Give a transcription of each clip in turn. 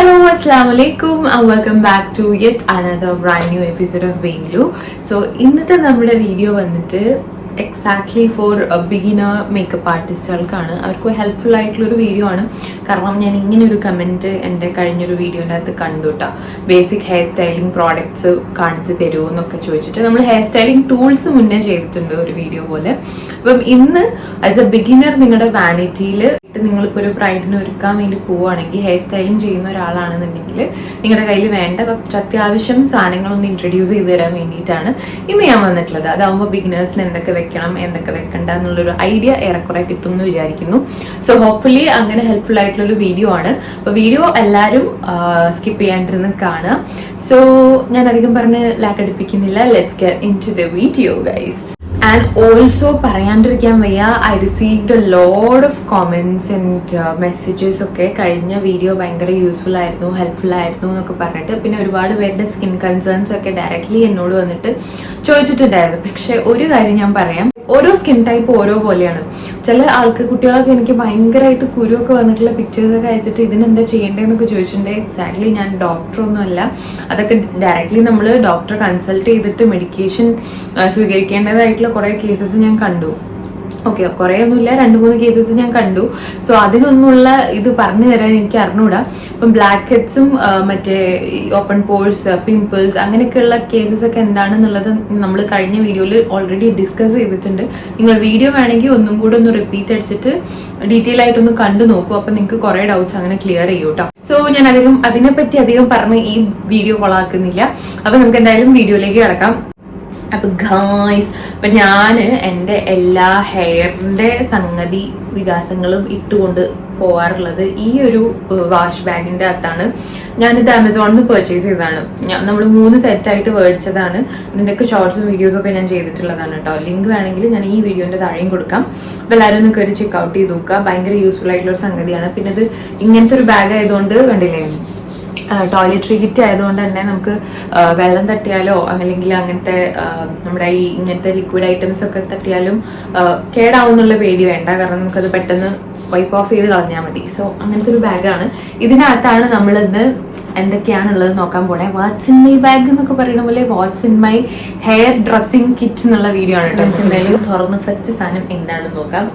Hello, Assalamu alaikum and welcome back to yet another brand new episode of Benglu. So, ഇന്നത്തെ നമ്മുടെ video വന്നിട്ട് exactly four beginner makeup ആർട്ടിസ്റ്റുകൾക്കാണ്. അവർക്ക് helpful ആയിട്ടുള്ളൊരു video ആണ്. കാരണം ഞാൻ ഇങ്ങനൊരു കമൻറ്റ് എൻ്റെ കഴിഞ്ഞൊരു വീഡിയോൻ്റെ അകത്ത് കണ്ടു കേട്ടോ. ബേസിക് ഹെയർ സ്റ്റൈലിംഗ് പ്രോഡക്ട്സ് കാണിച്ച് തരുമോ എന്നൊക്കെ ചോദിച്ചിട്ട് നമ്മൾ ഹെയർ സ്റ്റൈലിംഗ് ടൂൾസ് മുന്നേ ചെയ്തിട്ടുണ്ട് ഒരു വീഡിയോ പോലെ. അപ്പം ഇന്ന് ആസ് എ ബിഗിനർ നിങ്ങളുടെ വാനിറ്റിയിൽ നിങ്ങളിപ്പോൾ ഒരു ബ്രൈഡിനെ ഒരുക്കാൻ വേണ്ടി പോവുകയാണെങ്കിൽ ഹെയർ സ്റ്റൈലിംഗ് ചെയ്യുന്ന ഒരാളാണെന്നുണ്ടെങ്കിൽ നിങ്ങളുടെ കയ്യിൽ വേണ്ട കുറച്ച് അത്യാവശ്യം സാധനങ്ങളൊന്ന് ഇൻട്രൊഡ്യൂസ് ചെയ്ത് തരാൻ വേണ്ടിയിട്ടാണ് ഇന്ന് ഞാൻ വന്നിട്ടുള്ളത്. അതാകുമ്പോൾ ബിഗിനേഴ്സിന് എന്തൊക്കെ വെക്കണം എന്തൊക്കെ വെക്കണ്ട എന്നുള്ളൊരു ഐഡിയ ഏറെക്കുറെ കിട്ടും എന്ന് വിചാരിക്കുന്നു. സോ ഹോപ്പ്ഫുള്ളി അങ്ങനെ ഹെൽപ്ഫുൾ ആയിട്ടുള്ളൊരു വീഡിയോ ആണ്. അപ്പോൾ വീഡിയോ എല്ലാവരും സ്കിപ്പ് ചെയ്യാണ്ടിരുന്ന് കാണുക. സോ ഞാൻ അധികം പറഞ്ഞ് ലാക്കടിപ്പിക്കുന്നില്ല. Let's get into the video guys. And also പറയാണ്ടിരിക്കാൻ വയ്യ, I received a lot of comments and messages ഒക്കെ. കഴിഞ്ഞ വീഡിയോ ഭയങ്കര യൂസ്ഫുൾ ആയിരുന്നു, ഹെൽപ്ഫുൾ ആയിരുന്നു എന്നൊക്കെ പറഞ്ഞിട്ട്. പിന്നെ ഒരുപാട് പേരുടെ സ്കിൻ കൺസേൺസ് ഒക്കെ ഡയറക്റ്റ്ലി എന്നോട് വന്നിട്ട് ചോദിച്ചിട്ടുണ്ടായിരുന്നു. പക്ഷെ ഒരു കാര്യം ഞാൻ പറയാം, ഓരോ സ്കിൻ ടൈപ്പ് ഓരോ പോലെയാണ്. ചില കുട്ടികളൊക്കെ എനിക്ക് ഭയങ്കരമായിട്ട് കുരുവൊക്കെ വന്നിട്ടുള്ള പിക്ചേഴ്സൊക്കെ അയച്ചിട്ട് ഇതിനെന്താ ചെയ്യേണ്ടതെന്നൊക്കെ ചോദിച്ചിട്ടുണ്ട്. എക്സാക്ട്ലി ഞാൻ ഡോക്ടറൊന്നും അല്ല. അതൊക്കെ ഡയറക്റ്റ്ലി നമ്മൾ ഡോക്ടറെ കൺസൾട്ട് ചെയ്തിട്ട് മെഡിക്കേഷൻ സ്വീകരിക്കേണ്ടതായിട്ടുള്ള കുറേ കേസസ് ഞാൻ കണ്ടു. ഓക്കെ, കുറേ ഒന്നുമില്ല, 2-3 കേസസ് ഞാൻ കണ്ടു. സോ അതിനൊന്നുള്ള ഇത് പറഞ്ഞു തരാൻ എനിക്ക് അറിഞ്ഞൂടാ. ഇപ്പം ബ്ലാക്ക് ഹെഡ്സും മറ്റേ ഓപ്പൺ പോഴ്സ്, പിമ്പിൾസ് അങ്ങനെയൊക്കെയുള്ള കേസസ് ഒക്കെ എന്താണെന്നുള്ളത് നമ്മൾ കഴിഞ്ഞ വീഡിയോയിൽ ഓൾറെഡി ഡിസ്കസ് ചെയ്തിട്ടുണ്ട്. നിങ്ങൾ വീഡിയോ വേണമെങ്കിൽ ഒന്നും കൂടെ ഒന്ന് റിപ്പീറ്റ് അടിച്ചിട്ട് ഡീറ്റെയിൽ ആയിട്ടൊന്ന് കണ്ടു നോക്കൂ. അപ്പം നിങ്ങൾക്ക് കുറേ ഡൗട്ട്സ് അങ്ങനെ ക്ലിയർ ചെയ്യൂ കേട്ടോ. സോ ഞാൻ അതിനെപ്പറ്റി അധികം പറഞ്ഞ് ഈ വീഡിയോ കൊളാക്കുന്നില്ല. അപ്പം നമുക്ക് എന്തായാലും വീഡിയോയിലേക്ക് കിടക്കാം. അപ്പൊ ഗായ്സ്, അപ്പൊ ഞാൻ എൻ്റെ എല്ലാ ഹെയറിൻ്റെ സംഗതി വികാസങ്ങളും ഇട്ടുകൊണ്ട് പോകാറുള്ളത് ഈ ഒരു വാഷ് ബാഗിൻ്റെ അകത്താണ്. ഞാനിത് ആമസോണിൽ നിന്ന് പർച്ചേസ് ചെയ്തതാണ്. നമ്മൾ 3 സെറ്റായിട്ട് മേടിച്ചതാണ്. ഇതിൻ്റെയൊക്കെ ഷോർട്സും വീഡിയോസും ഒക്കെ ഞാൻ ചെയ്തിട്ടുള്ളതാണ് കേട്ടോ. ലിങ്ക് വേണമെങ്കിൽ ഞാൻ ഈ വീഡിയോൻ്റെ താഴെയും കൊടുക്കാം. അപ്പോൾ എല്ലാവരും ഒന്ന് കയറി ചെക്കൗട്ട് ചെയ്ത് നോക്കുക. ഭയങ്കര യൂസ്ഫുൾ ആയിട്ടുള്ള ഒരു സംഗതിയാണ്. പിന്നെ ഇത് ഇങ്ങനത്തെ ഒരു ബാഗ് ആയതുകൊണ്ട് കണ്ടില്ലേ, ടോയ്ലറ്ററി കിറ്റ് ആയതുകൊണ്ട് തന്നെ നമുക്ക് വെള്ളം തട്ടിയാലോ അല്ലെങ്കിൽ അങ്ങനത്തെ നമ്മുടെ ഈ ഇങ്ങനത്തെ ലിക്വിഡ് ഐറ്റംസ് ഒക്കെ തട്ടിയാലും കേടാവുന്നുള്ള പേടി വേണ്ട. കാരണം നമുക്കത് പെട്ടെന്ന് വൈപ്പ് ഓഫ് ചെയ്ത് കളഞ്ഞാൽ മതി. സോ അങ്ങനത്തെ ഒരു ബാഗാണ്. ഇതിനകത്താണ് നമ്മളിന്ന് എന്തൊക്കെയാണുള്ളത് നോക്കാൻ പോണേ. വാട്ട്സ് ഇൻ മൈ ബാഗ് എന്നൊക്കെ പറയുന്ന പോലെ what's in my hair dressing kit എന്നുള്ള വീഡിയോ ആണ് കേട്ടോ. എന്തായാലും തുറന്ന് ഫസ്റ്റ് സാധനം എന്താണെന്ന് നോക്കാം.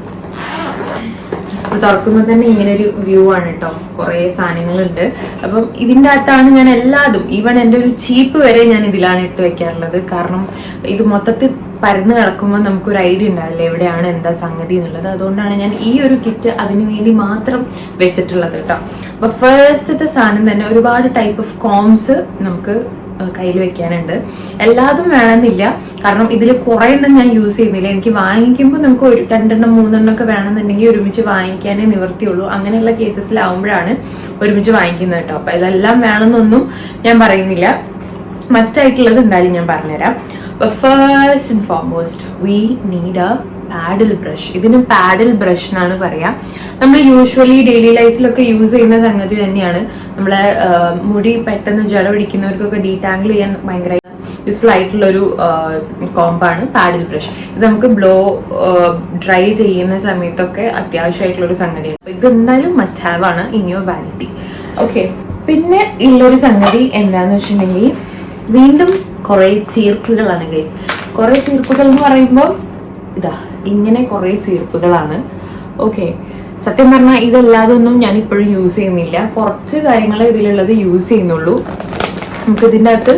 അപ്പോൾ തുറക്കുമ്പോൾ തന്നെ ഇങ്ങനെ ഒരു വ്യൂ ആണ് കേട്ടോ. കുറേ സാധനങ്ങളുണ്ട്. അപ്പം ഇതിൻ്റെ അകത്താണ് ഞാൻ എല്ലാതും, ഈവൻ എൻ്റെ ഒരു ചീപ്പ് വരെ ഞാൻ ഇതിലാണ് ഇട്ട് വെക്കാറുള്ളത്. കാരണം ഇത് മൊത്തത്തിൽ പരന്ന് കിടക്കുമ്പോൾ നമുക്കൊരു ഐഡിയ ഉണ്ടാവില്ല എവിടെയാണ് എന്താ സംഗതി എന്നുള്ളത്. അതുകൊണ്ടാണ് ഞാൻ ഈ ഒരു കിറ്റ് അതിനു വേണ്ടി മാത്രം വെച്ചിട്ടുള്ളത് കേട്ടോ. അപ്പോൾ ഫസ്റ്റത്തെ സാധനം തന്നെ ഒരുപാട് ടൈപ്പ് ഓഫ് കോംസ് നമുക്ക് കയ്യിൽ വെക്കാനുണ്ട്. എല്ലാതും വേണമെന്നില്ല, കാരണം ഇതിൽ കുറേ എണ്ണം ഞാൻ യൂസ് ചെയ്യുന്നില്ല. എനിക്ക് വാങ്ങിക്കുമ്പോൾ നമുക്ക് 2 എണ്ണം 3 എണ്ണം ഒക്കെ വേണമെന്നുണ്ടെങ്കിൽ ഒരുമിച്ച് വാങ്ങിക്കാനേ നിവർത്തിയുള്ളൂ. അങ്ങനെയുള്ള കേസസിലാവുമ്പോഴാണ് ഒരുമിച്ച് വാങ്ങിക്കുന്നത് കേട്ടോ. അപ്പോൾ ഇതെല്ലാം വേണമെന്നൊന്നും ഞാൻ പറയുന്നില്ല. മസ്റ്റ് ആയിട്ടുള്ളത് എന്തായാലും ഞാൻ പറഞ്ഞുതരാം. അപ്പോൾ first and foremost we need A paddle brush. ഇതിന് പാഡിൽ ബ്രഷ് എന്നാണ് പറയാം. നമ്മൾ യൂഷ്വലി ഡെയിലി ലൈഫിലൊക്കെ യൂസ് ചെയ്യുന്ന സംഗതി തന്നെയാണ്. നമ്മളെ മുടി പെട്ടെന്ന് ജട പിടിക്കുന്നവർക്കൊക്കെ ഡീടാങ്കിൾ ചെയ്യാൻ ഭയങ്കര യൂസ്ഫുൾ ആയിട്ടുള്ളൊരു കോമ്പാണ് പാഡിൽ ബ്രഷ്. ഇത് നമുക്ക് ഡ്രൈ ചെയ്യുന്ന സമയത്തൊക്കെ അത്യാവശ്യമായിട്ടുള്ളൊരു സംഗതിയാണ്. ഇത് എന്തായാലും മസ്റ്റ് ഹാവ് ആണ് ഇൻ യുവർ വാനിറ്റി. ഓക്കെ, പിന്നെ ഉള്ളൊരു സംഗതി എന്താന്ന് വെച്ചിട്ടുണ്ടെങ്കിൽ വീണ്ടും കുറേ ചീർപ്പുകളാണ് ഗൈസ്. കുറേ ചീർപ്പുകൾ എന്ന് പറയുമ്പോൾ ഇതാ ഇങ്ങനെ കുറേ ചീർപ്പുകളാണ്. ഓക്കെ, സത്യം പറഞ്ഞാൽ ഇതെല്ലാതൊന്നും ഞാൻ ഇപ്പോഴും യൂസ് ചെയ്യുന്നില്ല. കുറച്ച് കാര്യങ്ങൾ ഇതിലുള്ളത് യൂസ് ചെയ്യുന്നുള്ളൂ. നമുക്ക് ഇതിൻ്റെ അകത്ത്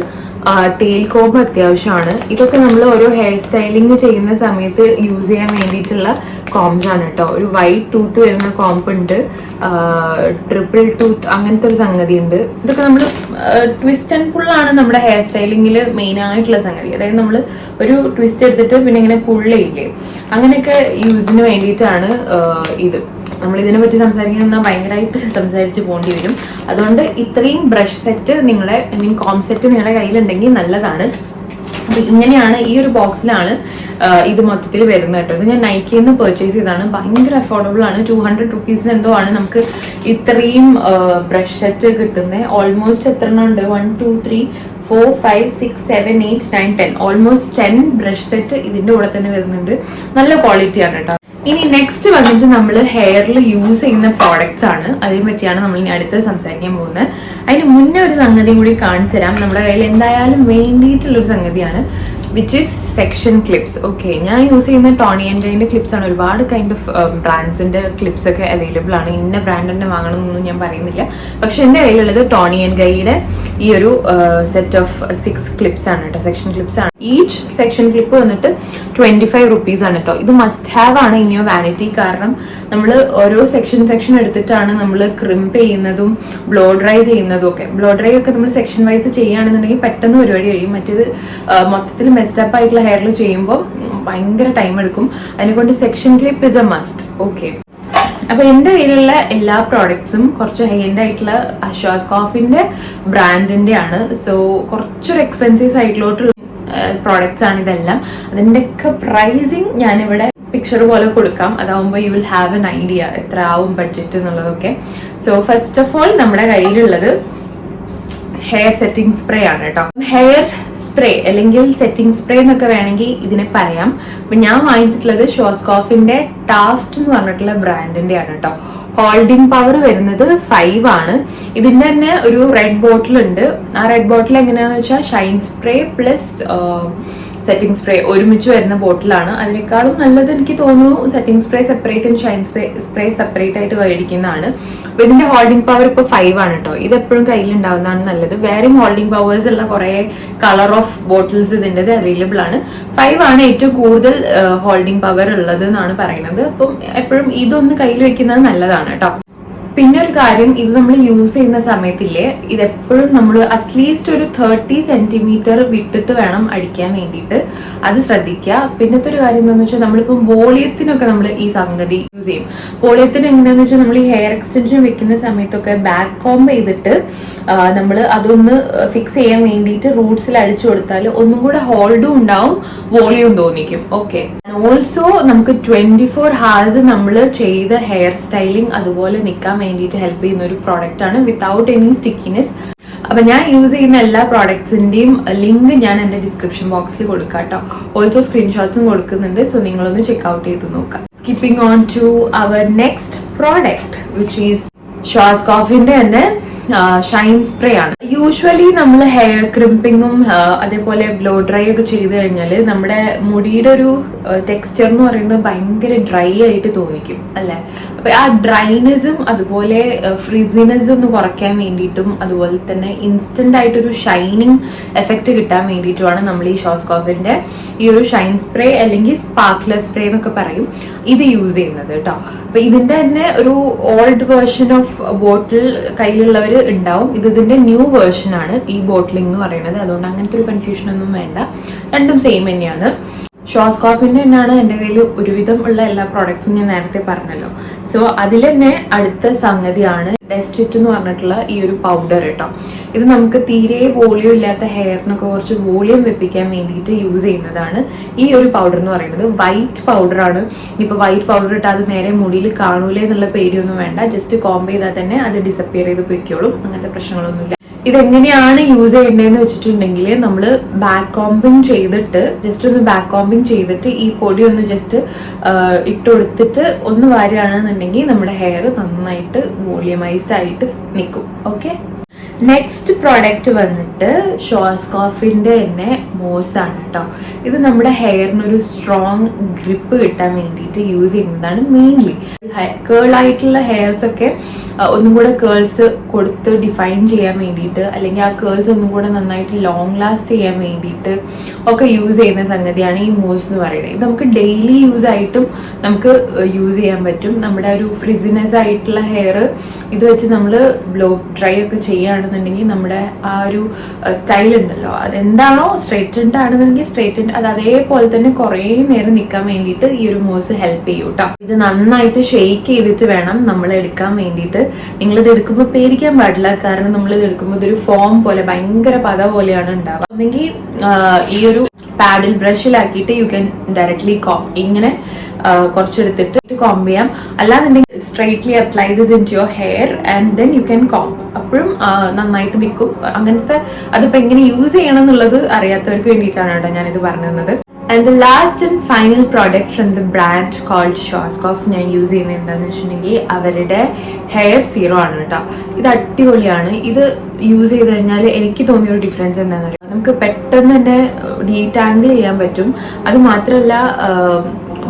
ടെയിൽ കോംബ് അത്യാവശ്യമാണ്. ഇതൊക്കെ നമ്മൾ ഓരോ ഹെയർ സ്റ്റൈലിംഗ് ചെയ്യുന്ന സമയത്ത് യൂസ് ചെയ്യാൻ വേണ്ടിയിട്ടുള്ള കോംസ് ആണ് കേട്ടോ. ഒരു വൈറ്റ് ടൂത്ത് വരുന്ന കോംബ് ഉണ്ട്, ട്രിപ്പിൾ ടൂത്ത് അങ്ങനത്തെ ഒരു സംഗതി ഉണ്ട്. ഇതൊക്കെ നമ്മൾ ട്വിസ്റ്റ് ആൻഡ് പുള്ളാണ് നമ്മുടെ ഹെയർ സ്റ്റൈലിങ്ങിൽ മെയിൻ ആയിട്ടുള്ള സംഗതി. അതായത് നമ്മൾ ഒരു ട്വിസ്റ്റ് എടുത്തിട്ട് പിന്നെ ഇങ്ങനെ പുള്ളില്ലേ, അങ്ങനെയൊക്കെ യൂസിന് വേണ്ടിയിട്ടാണ് ഇത്. നമ്മൾ ഇതിനെ പറ്റി സംസാരിക്കുന്ന ഭയങ്കരമായിട്ട് സംസാരിച്ച് പോകേണ്ടി വരും. അതുകൊണ്ട് ഇത്രയും ബ്രഷ് സെറ്റ് കോം സെറ്റ് നിങ്ങളുടെ കയ്യിലുണ്ടെങ്കിൽ നല്ലതാണ്. അപ്പോൾ ഇങ്ങനെയാണ്, ഈ ഒരു ബോക്സിലാണ് ഇത് മൊത്തത്തിൽ വരുന്നത് കേട്ടോ. ഇത് ഞാൻ നൈക്കിയിൽ നിന്ന് പർച്ചേസ് ചെയ്തതാണ്. ഭയങ്കര അഫോർഡബിൾ ആണ്. 200 റുപ്പീസിന് എന്തോ ആണ് നമുക്ക് ഇത്രയും ബ്രഷ് സെറ്റ് കിട്ടുന്നത്. ഓൾമോസ്റ്റ് എത്ര എണ്ണം ഉണ്ട്? 1 2 3 4 5 6 7 8 9 10 ഓൾമോസ്റ്റ് 10 ബ്രഷ് സെറ്റ് ഇതിൻ്റെ കൂടെ തന്നെ വരുന്നുണ്ട്. നല്ല ക്വാളിറ്റിയാണ് കേട്ടോ. ഇനി നെക്സ്റ്റ് വന്നിട്ട് നമ്മൾ ഹെയറിൽ യൂസ് ചെയ്യുന്ന പ്രോഡക്റ്റ്സ് ആണ്. അതിനെ പറ്റിയാണ് നമ്മൾ ഇനി അടുത്ത് സംസാരിക്കാൻ പോകുന്നത്. അതിന് മുന്നേ ഒരു സംഗതി കൂടി കാണിച്ചു തരാം. നമ്മുടെ കയ്യിൽ എന്തായാലും വേണ്ടിയിട്ടുള്ളൊരു സംഗതിയാണ്, which is section clips. Okay, ഞാൻ യൂസ് ചെയ്യുന്ന ടോണി ആൻഡ് ഗൈൻ്റെ ക്ലിപ്സ് ആണ്. ഒരുപാട് കൈൻഡ് ഓഫ് ബ്രാൻഡ്സിൻ്റെ ക്ലിപ്സ് ഒക്കെ അവൈലബിൾ ആണ്. ഇന്ന ബ്രാൻഡ് തന്നെ വാങ്ങണമെന്നൊന്നും ഞാൻ പറയുന്നില്ല. പക്ഷെ എൻ്റെ കയ്യിലുള്ളത് ടോണി ആൻഡ് ഗൈയുടെ ഈ ഒരു സെറ്റ് ഓഫ് 6 ക്ലിപ്സ് ആണ് കേട്ടോ, സെക്ഷൻ ക്ലിപ്സ് ആണ്. ഈച്ച് സെക്ഷൻ ക്ലിപ്പ് വന്നിട്ട് 25 rupees ആണ് കേട്ടോ. ഇത് മസ്റ്റ് ഹാവ് ആണ് ഇൻ യുവർ വാനിറ്റി. കാരണം നമ്മൾ ഓരോ സെക്ഷൻ എടുത്തിട്ടാണ് നമ്മൾ ക്രിംപ് ചെയ്യുന്നതും ബ്ലോ ഡ്രൈ ചെയ്യുന്നതും ഒക്കെ. ബ്ലോ ഡ്രൈ ഒക്കെ നമ്മൾ സെക്ഷൻ വൈസ് ചെയ്യുകയാണെന്നുണ്ടെങ്കിൽ പെട്ടെന്ന് പരിപാടി കഴിയും. മറ്റേത് മൊത്തത്തിൽ മെസ്റ്റപ്പ് ആയിട്ടുള്ള ഹെയറിൽ ചെയ്യുമ്പോൾ ഭയങ്കര ടൈം എടുക്കും. അതിനെക്കൊണ്ട് section clip is a must. Okay, അപ്പൊ എന്റെ കയ്യിലുള്ള എല്ലാ പ്രോഡക്ട്സും കുറച്ച് ഹൈ എൻഡ് ആയിട്ടുള്ള ഷോസ്കോഫിന്റെ ബ്രാൻഡിന്റെ ആണ്. സോ കുറച്ചൊരു എക്സ്പെൻസീവ് സൈഡിലോട്ടുള്ള പ്രോഡക്ട്സ് ആണ് ഇതെല്ലാം. അതിൻ്റെയൊക്കെ പ്രൈസിങ് ഞാനിവിടെ പിക്ചർ പോലെ കൊടുക്കാം. അതാവുമ്പോൾ you will have an idea എത്ര ആവും ബഡ്ജറ്റ് എന്നുള്ളതൊക്കെ. സോ ഫസ്റ്റ് ഓഫ് ഓൾ നമ്മുടെ കയ്യിലുള്ളത് ഹെയർ സെറ്റിംഗ് സ്പ്രേ ആണ് കേട്ടോ. ഹെയർ സ്പ്രേ അല്ലെങ്കിൽ സെറ്റിംഗ് സ്പ്രേ എന്നൊക്കെ വേണമെങ്കിൽ ഇതിനെ പറയാം. അപ്പൊ ഞാൻ വാങ്ങിച്ചിട്ടുള്ളത് ഷോസ്കോഫിന്റെ ടാഫ്റ്റ് എന്ന് പറഞ്ഞിട്ടുള്ള ബ്രാൻഡിന്റെ ആണ് കേട്ടോ. ഹോൾഡിംഗ് പവർ വരുന്നത് 5 ആണ്. ഇതിന്റെ തന്നെ ഒരു റെഡ് ബോട്ടിൽ ഉണ്ട്. ആ റെഡ് ബോട്ടിൽ എങ്ങനെയാന്ന് വെച്ചാൽ Shine spray plus setting spray ഒരുമിച്ച് വരുന്ന ബോട്ടിലാണ്. അതിനേക്കാളും നല്ലത് എനിക്ക് തോന്നുന്നു setting spray separate and shine spray separate ആയിട്ട് മേടിക്കുന്നതാണ്. അപ്പൊ ഇതിന്റെ ഹോൾഡിംഗ് പവർ ഇപ്പോൾ 5 ആണ് കേട്ടോ. ഇത് എപ്പോഴും കയ്യിലുണ്ടാവുന്നതാണ് നല്ലത്. വേറെയും ഹോൾഡിംഗ് പവേഴ്സ് ഉള്ള കുറെ കളർ ഓഫ് ബോട്ടിൽസ് ഇതിൻ്റെ അവൈലബിൾ ആണ്. 5 ആണ് ഏറ്റവും കൂടുതൽ ഹോൾഡിംഗ് പവർ ഉള്ളത് എന്നാണ് പറയുന്നത്. അപ്പം എപ്പോഴും ഇതൊന്ന് കയ്യിൽ വെക്കുന്നത് നല്ലതാണ് കേട്ടോ. പിന്നെ ഒരു കാര്യം, ഇത് നമ്മൾ യൂസ് ചെയ്യുന്ന സമയത്തില്ലേ, ഇതെപ്പോഴും നമ്മൾ അറ്റ്ലീസ്റ്റ് ഒരു 30 സെന്റിമീറ്റർ വിട്ടിട്ട് വേണം അടിക്കാൻ വേണ്ടിയിട്ട്. അത് ശ്രദ്ധിക്കുക. പിന്നത്തെ ഒരു കാര്യം എന്താണെന്ന് വെച്ചാൽ, നമ്മളിപ്പം വോളിയത്തിനൊക്കെ നമ്മൾ ഈ സംഗതി യൂസ് ചെയ്യും. വോളിയത്തിന് എങ്ങനെയാണെന്ന് വെച്ചാൽ, നമ്മൾ ഈ ഹെയർ എക്സ്റ്റൻഷൻ വെക്കുന്ന സമയത്തൊക്കെ ബാക്ക് കോംബ് ചെയ്തിട്ട് നമ്മൾ അതൊന്ന് ഫിക്സ് ചെയ്യാൻ വേണ്ടിയിട്ട് റൂട്ട്സിൽ അടിച്ചു കൊടുത്താൽ ഒന്നും കൂടെ ഹോൾഡും ഉണ്ടാവും, വോളിയം തോന്നിക്കും. ഓക്കെ, ഓൾസോ നമുക്ക് 24 hours നമ്മൾ ചെയ്ത ഹെയർ സ്റ്റൈലിംഗ് അതുപോലെ നിൽക്കാൻ വേണ്ടിയിട്ട് ഹെൽപ്പ് ചെയ്യുന്ന ഒരു പ്രോഡക്റ്റ് ആണ്, വിത്തൗട്ട് എനി സ്റ്റിക്കിനെസ്. അപ്പൊ ഞാൻ യൂസ് ചെയ്യുന്ന എല്ലാ പ്രോഡക്ട്സിന്റെയും ലിങ്ക് ഞാൻ എന്റെ ഡിസ്ക്രിപ്ഷൻ ബോക്സിൽ കൊടുക്കാം കേട്ടോ. ഓൾസോ സ്ക്രീൻഷോട്ട്സും കൊടുക്കുന്നുണ്ട്. സോ നിങ്ങളൊന്ന് ചെക്ക്ഔട്ട് ചെയ്ത് നോക്കാം. Skipping on to our next product, which is ഷോസ്കോഫിന്റെ തന്നെ ഷൈൻ സ്പ്രേ ആണ്. യൂഷ്വലി നമ്മൾ ഹെയർ ക്രിമ്പിങ്ങും അതേപോലെ ബ്ലോ ഡ്രൈ ഒക്കെ ചെയ്ത് കഴിഞ്ഞാൽ നമ്മുടെ മുടിയുടെ ഒരു ടെക്സ്ചർ എന്ന് പറയുന്നത് ഭയങ്കര ഡ്രൈ ആയിട്ട് തോന്നിക്കും അല്ലെ. അപ്പൊ ആ ഡ്രൈനെസ്സും അതുപോലെ ഫ്രിസിനെസ്സും ഒന്ന് കുറയ്ക്കാൻ വേണ്ടിയിട്ടും അതുപോലെ തന്നെ ഇൻസ്റ്റന്റ് ആയിട്ടൊരു ഷൈനിങ് എഫക്റ്റ് കിട്ടാൻ വേണ്ടിയിട്ടുമാണ് നമ്മൾ ഈ ഷോസ്കോഫിന്റെ ഈ ഒരു ഷൈൻ സ്പ്രേ അല്ലെങ്കിൽ സ്പാർക്ലർ സ്പ്രേ എന്നൊക്കെ പറയും ഇത് യൂസ് ചെയ്യുന്നത് കേട്ടോ. അപ്പൊ ഇതിന്റെ തന്നെ ഒരു ഓൾഡ് വേർഷൻ ഓഫ് ബോട്ടിൽ കയ്യിലുള്ളവർ ഉണ്ടാവും. ഇതിന്റെ ന്യൂ വേർഷൻ ആണ് ഈ ബോട്ടിലിംഗ് എന്ന് പറയുന്നത്. അതുകൊണ്ട് അങ്ങനത്തെ ഒരു കൺഫ്യൂഷൻ ഒന്നും വേണ്ട, രണ്ടും സെയിം തന്നെയാണ്. ഷോസ്കോഫിന്റെ തന്നെയാണ് എൻ്റെ കയ്യിൽ ഒരുവിധം ഉള്ള എല്ലാ പ്രോഡക്ട്സും ഞാൻ നേരത്തെ പറഞ്ഞല്ലോ. സോ അതിൽ തന്നെ അടുത്ത സംഗതിയാണ് ഡെസ്റ്റിറ്റ് എന്ന് പറഞ്ഞിട്ടുള്ള ഈ ഒരു പൗഡർ കേട്ടോ. ഇത് നമുക്ക് തീരെ വോളിയം ഇല്ലാത്ത ഹെയറിനൊക്കെ കുറച്ച് വോളിയം വെപ്പിക്കാൻ വേണ്ടിയിട്ട് യൂസ് ചെയ്യുന്നതാണ് ഈ ഒരു പൗഡർ എന്ന് പറയുന്നത്. വൈറ്റ് പൗഡർ ആണ്. ഇനിയിപ്പോൾ വൈറ്റ് പൗഡർ ഇട്ട് അത് നേരെ മുടിയിൽ കാണൂലേ എന്നുള്ള പേടിയൊന്നും വേണ്ട. ജസ്റ്റ് കോംബ് ചെയ്താൽ തന്നെ അത് ഡിസപ്പിയർ ചെയ്ത് പൊയ്ക്കോളും. അങ്ങനത്തെ പ്രശ്നങ്ങളൊന്നുമില്ല. ഇതെങ്ങനെയാണ് യൂസ് ചെയ്യേണ്ടതെന്ന് വെച്ചിട്ടുണ്ടെങ്കിൽ, നമ്മൾ ബാക്ക് കോമ്പിങ് ചെയ്തിട്ട് ജസ്റ്റ് ഒന്ന് ബാക്ക് കോമ്പിങ് ചെയ്തിട്ട് ഈ പൊടി ഒന്ന് ജസ്റ്റ് ഇട്ട് കൊടുത്തിട്ട് ഒന്ന് വാരുകയാണെന്നുണ്ടെങ്കിൽ നമ്മുടെ ഹെയർ നന്നായിട്ട് വോളിയമൈസ്ഡ് ആയിട്ട് നിൽക്കും. ഓക്കെ, നെക്സ്റ്റ് പ്രോഡക്റ്റ് വന്നിട്ട് ഷോസ്കോഫിന്റെ തന്നെ മോസ് ആണ് കേട്ടോ. ഇത് നമ്മുടെ ഹെയറിനൊരു സ്ട്രോങ് ഗ്രിപ്പ് കിട്ടാൻ വേണ്ടിയിട്ട് യൂസ് ചെയ്യുന്നതാണ്. മെയിൻലി കേൾ ആയിട്ടുള്ള ഹെയർസ് ഒക്കെ ഒന്നും കൂടെ കേൾസ് കൊടുത്ത് ഡിഫൈൻ ചെയ്യാൻ വേണ്ടിയിട്ട്, അല്ലെങ്കിൽ ആ കേൾസ് ഒന്നും കൂടെ നന്നായിട്ട് ലോങ് ലാസ്റ്റ് ചെയ്യാൻ വേണ്ടിയിട്ട് ഒക്കെ യൂസ് ചെയ്യുന്ന സംഗതിയാണ് ഈ മോസ് എന്ന് പറയുന്നത്. ഇത് നമുക്ക് ഡെയിലി യൂസ് ആയിട്ടും നമുക്ക് യൂസ് ചെയ്യാൻ പറ്റും. നമ്മുടെ ഒരു ഫ്രിസിനെസ് ആയിട്ടുള്ള ഹെയർ ഇത് വെച്ച് നമ്മൾ ബ്ലോ ഡ്രൈ ഒക്കെ ചെയ്യുകയാണെന്നുണ്ടെങ്കിൽ നമ്മുടെ ആ ഒരു സ്റ്റൈൽ ഉണ്ടല്ലോ, അതെന്താണോ സ്ട്രെയിറ്റൻഡ് ആണെന്നുണ്ടെങ്കിൽ സ്ട്രെയിറ്റൻഡ് അത് അതേപോലെ തന്നെ കുറേ നേരം നിൽക്കാൻ വേണ്ടിയിട്ട് ഈ ഒരു മോസ് ഹെൽപ്പ് ചെയ്യും കേട്ടോ. ഇത് നന്നായിട്ട് ഷെയ്ക്ക് ചെയ്തിട്ട് വേണം നമ്മൾ എടുക്കാൻ വേണ്ടിയിട്ട്. നിങ്ങളിത് എടുക്കുമ്പോൾ പേടിക്കാൻ പാടില്ല, കാരണം നമ്മളിത് എടുക്കുമ്പോൾ ഇതൊരു ഫോം പോലെ ഭയങ്കര പത പോലെയാണ് ഉണ്ടാവുക. അല്ലെങ്കിൽ ഈ ഒരു പാഡിൽ ബ്രഷിലാക്കിയിട്ട് യു ക്യാൻ ഡയറക്ട്ലി കോം ഇങ്ങനെ കുറച്ചെടുത്തിട്ട് കോംബ് ചെയ്യാം. അല്ലാന്നുണ്ടെങ്കിൽ straightly apply this into your hair and then you can comb. അപ്പോഴും നന്നായിട്ട് നിൽക്കും. അങ്ങനത്തെ അതിപ്പോൾ എങ്ങനെ യൂസ് ചെയ്യണം എന്നുള്ളത് അറിയാത്തവർക്ക് വേണ്ടിയിട്ടാണ് കേട്ടോ ഞാനിത് പറഞ്ഞു തന്നത്. And the last and final product from the brand called Schwarzkopf ഞാൻ യൂസ് ചെയ്യുന്നത് എന്താണെന്ന് വെച്ചിട്ടുണ്ടെങ്കിൽ അവരുടെ ഹെയർ സീറോ ആണ് കേട്ടോ. ഇത് അടിപൊളിയാണ്. ഇത് യൂസ് ചെയ്ത് കഴിഞ്ഞാൽ എനിക്ക് തോന്നിയ ഒരു ഡിഫറൻസ് എന്താണെന്ന് അറിയാം, നമുക്ക് പെട്ടെന്ന് തന്നെ ഡീടാങ്കിൾ ചെയ്യാൻ പറ്റും. അത് മാത്രമല്ല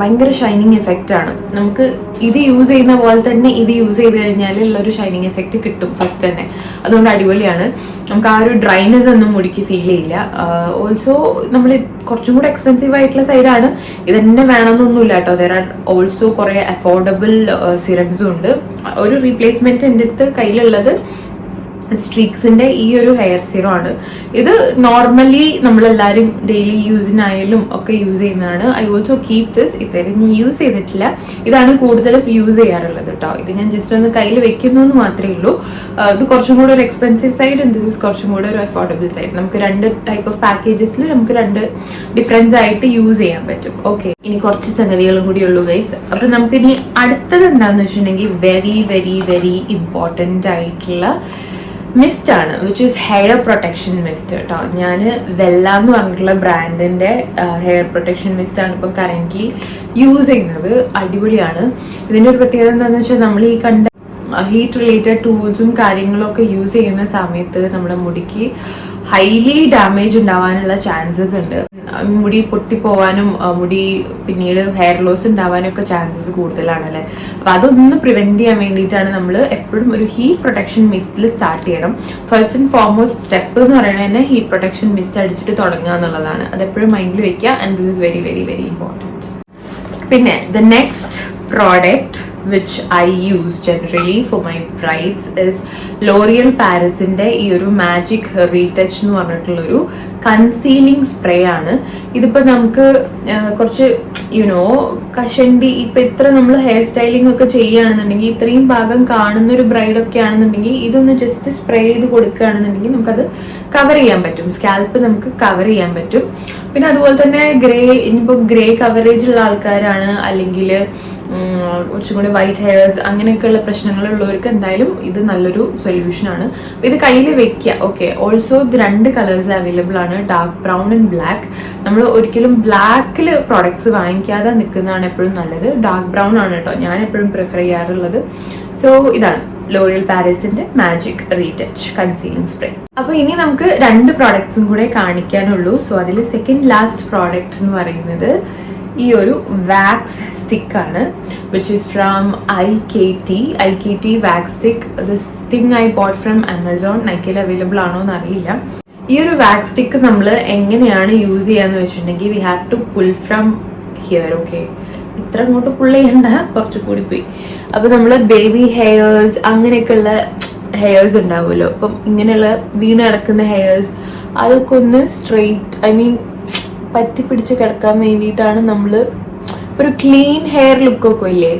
ഭയങ്കര ഷൈനിങ് എഫക്റ്റ് ആണ്. നമുക്ക് ഇത് യൂസ് ചെയ്യുന്ന പോലെ തന്നെ ഇത് യൂസ് ചെയ്ത് കഴിഞ്ഞാൽ ഉള്ളൊരു ഷൈനിങ് എഫക്റ്റ് കിട്ടും ഫസ്റ്റ് തന്നെ. അതുകൊണ്ട് അടിപൊളിയാണ്. നമുക്ക് ആ ഒരു ഡ്രൈനെസ് ഒന്നും മുടിക്ക് ഫീൽ ചെയ്യില്ല. ഓൾസോ നമ്മൾ കുറച്ചും കൂടെ എക്സ്പെൻസീവ് ആയിട്ടുള്ള സൈഡാണ്. ഇതന്നെ വേണമെന്നൊന്നുമില്ല കേട്ടോ. ദർ ആർ ഓൾസോ കുറേ അഫോർഡബിൾ സിറംസും ഉണ്ട്. ഒരു റീപ്ലേസ്മെന്റ് എൻ്റെ അടുത്ത് കയ്യിലുള്ളത് സ്ട്രീക്സിന്റെ ഈ ഒരു ഹെയർ സീറോ ആണ്. ഇത് നോർമലി നമ്മളെല്ലാവരും ഡെയിലി യൂസിനായാലും ഒക്കെ യൂസ് ചെയ്യുന്നതാണ്. I also keep this. ഇതുവരെ ഞാൻ യൂസ് ചെയ്തിട്ടില്ല. ഇതാണ് കൂടുതലും യൂസ് ചെയ്യാറുള്ളത് കേട്ടോ. ഇത് ഞാൻ ജസ്റ്റ് ഒന്ന് കയ്യിൽ വെക്കുന്നു എന്ന് മാത്രമേ ഉള്ളൂ. ഇത് കുറച്ചും കൂടെ ഒരു expensive side and this is കുറച്ചും കൂടെ ഒരു അഫോർഡബിൾ സൈഡ്. നമുക്ക് രണ്ട് ടൈപ്പ് ഓഫ് പാക്കേജസിൽ നമുക്ക് രണ്ട് ഡിഫറൻസ് ആയിട്ട് യൂസ് ചെയ്യാൻ പറ്റും. ഓക്കെ, ഇനി കുറച്ച് സംഗതികളും കൂടി ഉള്ളൂ ഗൈസ്. അപ്പൊ നമുക്ക് ഇനി അടുത്തത് എന്താണെന്ന് വെച്ചിട്ടുണ്ടെങ്കിൽ വെരി വെരി വെരി ഇമ്പോർട്ടൻ്റ് ആയിട്ടുള്ള മിസ്റ്റ് ആണ്, which is hair protection mist കേട്ടോ. ഞാൻ വെല്ല എന്ന് പറഞ്ഞിട്ടുള്ള ബ്രാൻഡിന്റെ ഹെയർ പ്രൊട്ടക്ഷൻ മിസ്റ്റ് ആണ് ഇപ്പം കറന്റ്ലി യൂസ് ചെയ്യുന്നത്. അടിപൊളിയാണ്. ഇതിന്റെ ഒരു പ്രത്യേകത എന്താണെന്ന് വെച്ചാൽ നമ്മൾ ഈ കണ്ട ഹീറ്റ് റിലേറ്റഡ് ടൂൾസും കാര്യങ്ങളും ഒക്കെ യൂസ് ചെയ്യുന്ന സമയത്ത് നമ്മുടെ മുടിക്ക് ഹൈലി ഡാമേജ് ഉണ്ടാവാനുള്ള ചാൻസസ് ഉണ്ട്. മുടി പൊട്ടിപ്പോവാനും മുടി പിന്നീട് ഹെയർ ലോസ് ഉണ്ടാവാനും ഒക്കെ ചാൻസസ് കൂടുതലാണല്ലേ. അപ്പൊ അതൊന്ന് പ്രിവെന്റ് ചെയ്യാൻ വേണ്ടിയിട്ടാണ് നമ്മൾ എപ്പോഴും ഒരു ഹീറ്റ് പ്രൊട്ടക്ഷൻ മിസ്റ്റിൽ സ്റ്റാർട്ട് ചെയ്യണം. ഫസ്റ്റ് ആൻഡ് ഫോർമോസ്റ്റ് സ്റ്റെപ്പ് എന്ന് പറയുന്നത് തന്നെ ഹീറ്റ് പ്രൊട്ടക്ഷൻ മിസ്റ്റ് അടിച്ചിട്ട് തുടങ്ങുക എന്നുള്ളതാണ്. അതെപ്പോഴും മൈൻഡിൽ വെക്കുക. And this is very very very important. പിന്നെ the next product which I use generally for my brides is L'Oreal Parisന്റെ ഈ ഒരു മാജിക് റീടച്ച് എന്ന് പറഞ്ഞിട്ടുള്ളൊരു കൺസീലിംഗ് സ്പ്രേ ആണ്. ഇതിപ്പോൾ നമുക്ക് കുറച്ച് യുനോ കഷണ്ടി ഇപ്പം ഇത്ര നമ്മൾ ഹെയർ സ്റ്റൈലിംഗ് ഒക്കെ ചെയ്യുകയാണെന്നുണ്ടെങ്കിൽ ഇത്രയും ഭാഗം കാണുന്ന ഒരു ബ്രൈഡൊക്കെ ആണെന്നുണ്ടെങ്കിൽ ഇതൊന്ന് ജസ്റ്റ് സ്പ്രേ ചെയ്ത് കൊടുക്കുകയാണെന്നുണ്ടെങ്കിൽ നമുക്കത് കവർ ചെയ്യാൻ പറ്റും. സ്കാൽപ്പ് നമുക്ക് കവർ ചെയ്യാൻ പറ്റും. പിന്നെ അതുപോലെ തന്നെ ഇനിയിപ്പോൾ ഗ്രേ കവറേജ് ഉള്ള ആൾക്കാരാണ്, അല്ലെങ്കിൽ കുറച്ചും കൂടി വൈറ്റ് ഹെയർസ് അങ്ങനെയൊക്കെയുള്ള പ്രശ്നങ്ങളുള്ളവർക്ക് എന്തായാലും ഇത് നല്ലൊരു സൊല്യൂഷനാണ്. ഇത് കയ്യിൽ വെക്കുക. ഓക്കെ, ഓൾസോ ഇത് രണ്ട് കളേഴ്സ് അവൈലബിൾ ആണ്, ഡാർക്ക് ബ്രൗൺ ആൻഡ് ബ്ലാക്ക്. നമ്മൾ ഒരിക്കലും ബ്ലാക്കിൽ പ്രോഡക്ട്സ് വാങ്ങിക്കാതെ നിൽക്കുന്നതാണ് എപ്പോഴും നല്ലത്. ഡാർക്ക് ബ്രൗൺ ആണ് കേട്ടോ ഞാൻ എപ്പോഴും പ്രിഫർ ചെയ്യാറുള്ളത്. സോ ഇതാണ് ലോറിയൽ പാരീസിന്റെ മാജിക് റീടച്ച് കൺസീലിംഗ് സ്പ്രേ. അപ്പൊ ഇനി നമുക്ക് രണ്ട് പ്രോഡക്ട്സും കൂടെ കാണിക്കാനുള്ളൂ. സോ അതിൽ സെക്കൻഡ് ലാസ്റ്റ് പ്രോഡക്റ്റ് എന്ന് പറയുന്നത് ഈ ഒരു വാക്സ് സ്റ്റിക്ക് ആണ്, which is from IKT wax stick. This thing I bought from Amazon. നൈക്കയിൽ അവൈലബിൾ ആണോ എന്ന് അറിയില്ല. ഈ ഒരു വാക്സ് സ്റ്റിക്ക് നമ്മൾ എങ്ങനെയാണ് യൂസ് ചെയ്യാന്ന് വെച്ചിട്ടുണ്ടെങ്കിൽ we have to pull from here. Okay, ഇത്ര അങ്ങോട്ട് പുൾ ചെയ്യണ്ട, കുറച്ച് കൂടി പോയി. അപ്പൊ നമ്മൾ ബേബി ഹെയർസ് അങ്ങനെയൊക്കെയുള്ള ഹെയർസ് ഉണ്ടാവുമല്ലോ, അപ്പം ഇങ്ങനെയുള്ള വീണ് കിടക്കുന്ന ഹെയർസ് അതൊക്കെ ഒന്ന് സ്ട്രെയിറ്റ് പറ്റി പിടിച്ച് കിടക്കാൻ വേണ്ടിയിട്ടാണ് നമ്മൾ ഒരു ക്ലീൻ ഹെയർ ലുക്കൊക്കെ ഇല്ലേ,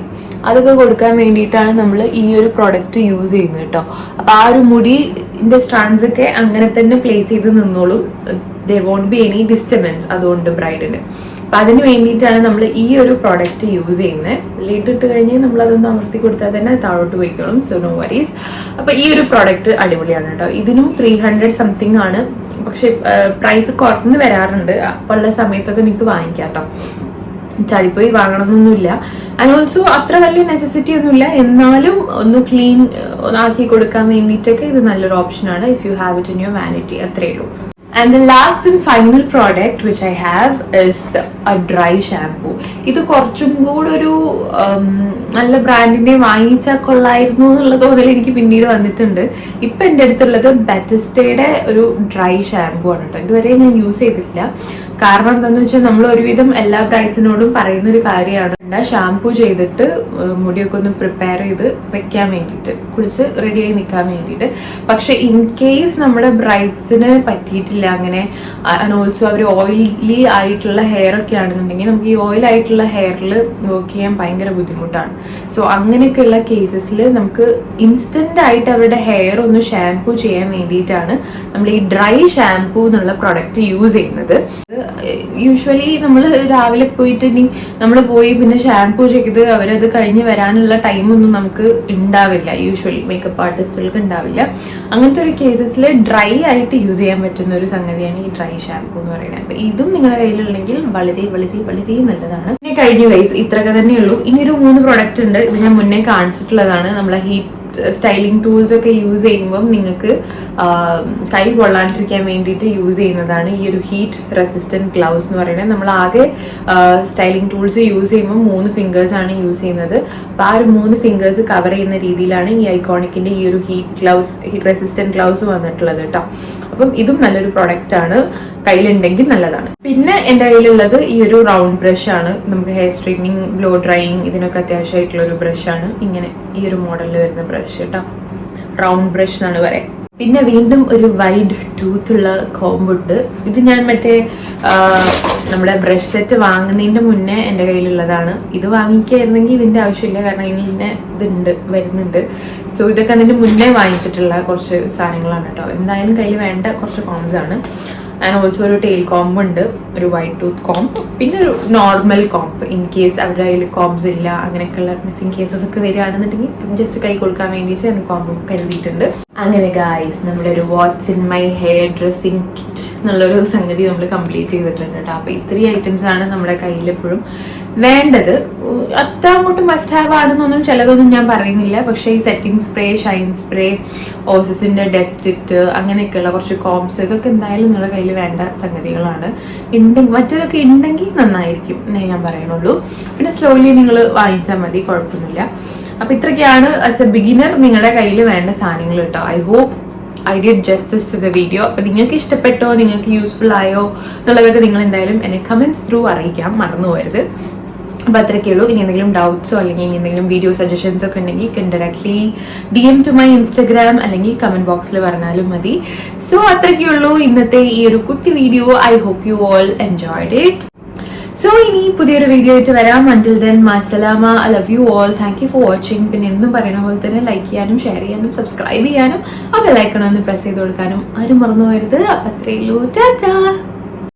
അതൊക്കെ കൊടുക്കാൻ വേണ്ടിയിട്ടാണ് നമ്മൾ ഈ ഒരു പ്രോഡക്റ്റ് യൂസ് ചെയ്യുന്നത് കേട്ടോ. അപ്പം ആ ഒരു മുടിൻ്റെ സ്ട്രാൻഡ്സ് ഒക്കെ അങ്ങനെ തന്നെ പ്ലേസ് ചെയ്ത് നിന്നോളും. ദേ വോണ്ട് ബി എനി ഡിസ്റ്റർബൻസ് അതുകൊണ്ട് ബ്രൈഡിന്. അപ്പം അതിന് വേണ്ടിയിട്ടാണ് നമ്മൾ ഈ ഒരു പ്രോഡക്റ്റ് യൂസ് ചെയ്യുന്നത്. ലേറ്റ് ഇട്ട് കഴിഞ്ഞാൽ നമ്മൾ അതൊന്ന് അമർത്തി കൊടുത്താൽ തന്നെ താഴോട്ട് പോയിക്കോളും. So no worries. അപ്പം ഈ ഒരു പ്രോഡക്റ്റ് അടിപൊളിയാണ് കേട്ടോ. ഇതിനും 300 സംതിങ് ആണ്. പക്ഷെ പ്രൈസ് കുറഞ്ഞ് വരാറുണ്ട്. അപ്പോൾ ഉള്ള സമയത്തൊക്കെ നിങ്ങൾക്ക് വാങ്ങിക്കാം കേട്ടോ. ചളിപ്പോയി വാങ്ങണമെന്നൊന്നുമില്ല. ആൻഡ് ഓൾസോ അത്ര വലിയ നെസസിറ്റി ഒന്നുമില്ല. എന്നാലും ഒന്ന് ക്ലീൻ ആക്കി കൊടുക്കാൻ വേണ്ടിയിട്ടൊക്കെ ഇത് നല്ലൊരു ഓപ്ഷനാണ്. If you have it in your vanity. അത്രയേ ഉള്ളൂ. And the last and final product which I have is a dry shampoo. ഇത് കുറച്ചും കൂടെ ഒരു നല്ല ബ്രാൻഡിന്റെ വാങ്ങിച്ചാൽ കൊള്ളായിരുന്നു എന്നുള്ള തോന്നൽ എനിക്ക് പിന്നീട് വന്നിട്ടുണ്ട്. ഇപ്പം എൻ്റെ അടുത്തുള്ളത് ബെറ്റസ്റ്റയുടെ ഒരു ഡ്രൈ ഷാമ്പൂ ആണ് കേട്ടോ. ഇതുവരെ ഞാൻ യൂസ് ചെയ്തിട്ടില്ല. കാരണം എന്താണെന്ന് വെച്ചാൽ നമ്മൾ ഒരുവിധം എല്ലാ ബ്രൈഡ്സിനോടും പറയുന്ന ഒരു കാര്യമാണ് ഷാംപൂ ചെയ്തിട്ട് മുടിയൊക്കെ ഒന്ന് പ്രിപ്പയർ ചെയ്ത് വെക്കാൻ വേണ്ടിയിട്ട്, കുളിച്ച് റെഡിയായി നിൽക്കാൻ വേണ്ടിയിട്ട്. പക്ഷെ ഇൻ കേസ് നമ്മുടെ ബ്രൈഡ്സിന് പറ്റിയിട്ടില്ല അങ്ങനെ, ആൻഡ് ഓൾസോ അവർ ഓയിലി ആയിട്ടുള്ള ഹെയർ ഒക്കെ ആണെന്നുണ്ടെങ്കിൽ നമുക്ക് ഈ ഓയിൽ ആയിട്ടുള്ള ഹെയറിൽ വർക്ക് ചെയ്യാൻ ഭയങ്കര ബുദ്ധിമുട്ടാണ്. സോ അങ്ങനെയൊക്കെയുള്ള കേസസിൽ നമുക്ക് ഇൻസ്റ്റന്റ് ആയിട്ട് അവരുടെ ഹെയർ ഒന്ന് ഷാംപൂ ചെയ്യാൻ വേണ്ടിയിട്ടാണ് നമ്മൾ ഈ ഡ്രൈ ഷാംപൂ എന്നുള്ള പ്രൊഡക്റ്റ് യൂസ് ചെയ്യുന്നത്. യൂഷ്വലി നമ്മൾ രാവിലെ പോയിട്ട് ഇനി നമ്മൾ പോയി പിന്നെ ഷാംപൂ ചെയ്ത് അവരത് കഴിഞ്ഞ് വരാനുള്ള ടൈമൊന്നും നമുക്ക് ഉണ്ടാവില്ല. യൂഷ്വലി മേക്കപ്പ് ആർട്ടിസ്റ്റുകൾക്ക് ഉണ്ടാവില്ല. അങ്ങനത്തെ ഒരു കേസസിൽ ഡ്രൈ ആയിട്ട് യൂസ് ചെയ്യാൻ പറ്റുന്ന ഒരു സംഗതിയാണ് ഈ ഡ്രൈ ഷാംപൂ എന്ന് പറയുന്നത്. അപ്പോൾ ഇതും നിങ്ങളുടെ കയ്യിലുണ്ടെങ്കിൽ വളരെ വളരെ വളരെ നല്ലതാണ്. പിന്നെ കഴിഞ്ഞു ഗൈസ്, ഇത്രയൊക്കെ തന്നെയുള്ളൂ. ഇനി ഒരു 3 പ്രൊഡക്റ്റ് ഉണ്ട്. ഇത് ഞാൻ മുന്നേ കാണിച്ചിട്ടുള്ളതാണ്. നമ്മളെ ഹീറ്റ് സ്റ്റൈലിംഗ് ടൂൾസ് ഒക്കെ യൂസ് ചെയ്യുമ്പം നിങ്ങൾക്ക് കൈ പൊള്ളാണ്ടിരിക്കാൻ വേണ്ടിയിട്ട് യൂസ് ചെയ്യുന്നതാണ് ഈ ഒരു ഹീറ്റ് റെസിസ്റ്റൻറ്റ് ഗ്ലൗസ് എന്ന് പറയുന്നത്. നമ്മൾ ആകെ സ്റ്റൈലിംഗ് ടൂൾസ് യൂസ് ചെയ്യുമ്പോൾ 3 ഫിംഗേഴ്സ് ആണ് യൂസ് ചെയ്യുന്നത്. അപ്പോൾ ആ ഒരു 3 ഫിംഗേഴ്സ് കവർ ചെയ്യുന്ന രീതിയിലാണ് ഈ ഐക്കോണിക്കിന്റെ ഈ ഒരു ഹീറ്റ് റെസിസ്റ്റൻറ്റ് ഗ്ലൗസ് വന്നിട്ടുള്ളത് കേട്ടോ. അപ്പം ഇതും നല്ലൊരു പ്രൊഡക്റ്റ് ആണ്, കയ്യിലുണ്ടെങ്കിൽ നല്ലതാണ്. പിന്നെ എൻ്റെ കയ്യിലുള്ളത് ഈ ഒരു റൗണ്ട് ബ്രഷ് ആണ്. നമുക്ക് ഹെയർ സ്ട്രെയിറ്റനിങ്, ബ്ലോ ഡ്രൈയിങ് ഇതിനൊക്കെ അത്യാവശ്യമായിട്ടുള്ള ഒരു ബ്രഷാണ്. ഇങ്ങനെ ഈ ഒരു മോഡലിൽ വരുന്ന ബ്രഷ് കേട്ടോ, റൗണ്ട് ബ്രഷ് എന്നാണ് പറയാം. പിന്നെ വീണ്ടും ഒരു വൈഡ് ടൂത്ത് ഉള്ള കോമ്പുണ്ട്. ഇത് ഞാൻ മറ്റേ നമ്മുടെ ബ്രഷ് സെറ്റ് വാങ്ങുന്നതിൻ്റെ മുന്നേ എൻ്റെ കയ്യിലുള്ളതാണ്. ഇത് വാങ്ങിക്കായിരുന്നെങ്കിൽ ഇതിൻ്റെ ആവശ്യമില്ല, കാരണം ഇതിൻ്റെ വരുന്നുണ്ട്. സോ ഇതൊക്കെ അതിൻ്റെ മുന്നേ വാങ്ങിച്ചിട്ടുള്ള കുറച്ച് സാധനങ്ങളാണ് കേട്ടോ. എന്തായാലും കയ്യിൽ വേണ്ട കുറച്ച് കോംസ് ആണ്. ആൻഡ് ഓൾസോ ഒരു ടെയിൽ കോംബ് ഉണ്ട്, ഒരു വൈറ്റ് ടൂത്ത് കോംബ്, പിന്നെ ഒരു നോർമൽ കോംബ് ഇൻ കേസ് അവരുടെ കയ്യിൽ കോംബ്സ് ഇല്ല, അങ്ങനെയൊക്കെയുള്ള മിസ്സിങ് കേസസ് ഒക്കെ വരികയാണെന്നുണ്ടെങ്കിൽ ജസ്റ്റ് കൈ കൊടുക്കാൻ വേണ്ടിയിട്ട് ഞാൻ കോംബ് കരുതിയിട്ടുണ്ട്. അങ്ങനെ ഗായ്സ്, നമ്മുടെ ഒരു what's in my hair dressing kit എന്നുള്ളൊരു സംഗതി നമ്മൾ കംപ്ലീറ്റ് ചെയ്തിട്ടുണ്ട് കേട്ടോ. അപ്പോൾ ഇത്രയും ഐറ്റംസ് ആണ് നമ്മുടെ കയ്യിൽ എപ്പോഴും വേണ്ടത്. അത്ര അങ്ങോട്ട് മസ്റ്റ് ഹാവ് ആണെന്നൊന്നും ചിലതൊന്നും ഞാൻ പറയുന്നില്ല. പക്ഷേ ഈ സെറ്റിംഗ് സ്പ്രേ, ഷൈൻ സ്പ്രേ, ഓസിസിൻ്റെ ഡെസ്റ്റിറ്റ്, അങ്ങനെയൊക്കെയുള്ള കുറച്ച് കോംസ്, ഇതൊക്കെ എന്തായാലും നിങ്ങളുടെ കയ്യിൽ വേണ്ട സംഗതികളാണ്. മറ്റേതൊക്കെ ഉണ്ടെങ്കിൽ നന്നായിരിക്കും എന്നേ ഞാൻ പറയണുള്ളൂ. പിന്നെ സ്ലോലി നിങ്ങൾ വാങ്ങിച്ചാൽ മതി, കുഴപ്പമൊന്നുമില്ല. അപ്പോൾ ഇത്രയൊക്കെയാണ് ആസ് എ ബിഗിനർ നിങ്ങളുടെ കയ്യിൽ വേണ്ട സാധനങ്ങൾ കേട്ടോ. I hope I did justice to the video. അപ്പോൾ നിങ്ങൾക്ക് ഇഷ്ടപ്പെട്ടോ, നിങ്ങൾക്ക് യൂസ്ഫുൾ ആയോ എന്നുള്ളതൊക്കെ നിങ്ങൾ എന്തായാലും എന്നെ കമൻറ്റ്സ് ത്രൂ അറിയിക്കാം, മറന്നു പോകരുത്. അപ്പോൾ അത്രയൊക്കെയുള്ളൂ. ഇനി എന്തെങ്കിലും ഡൗട്ട്സോ അല്ലെങ്കിൽ ഇനി എന്തെങ്കിലും വീഡിയോ സജഷൻസോ ഒക്കെ ഉണ്ടെങ്കിൽ directly DM to my Instagram അല്ലെങ്കിൽ കമൻറ്റ് ബോക്സിൽ പറഞ്ഞാലും മതി. സോ അത്രയൊക്കെയുള്ളൂ ഇന്നത്തെ ഈ ഒരു കുട്ടി video. I hope you all enjoyed it. So ഇനി പുതിയൊരു വീഡിയോ ആയിട്ട് വരാം. അണ്ടിൽ ദെൻ മസ്സലാമ. I love you all. Thank you for watching. പിന്നെ എന്നും പറയുന്ന പോലെ തന്നെ ലൈക്ക് ചെയ്യാനും ഷെയർ ചെയ്യാനും സബ്സ്ക്രൈബ് ചെയ്യാനും ആ ബെൽ ഐക്കൺ ഒന്ന് പ്രസ് ചെയ്ത് കൊടുക്കാനും ആരും മറന്നു പോകരുത്. അപ്പം അത്രയേ ഉള്ളൂ. ടാറ്റാ.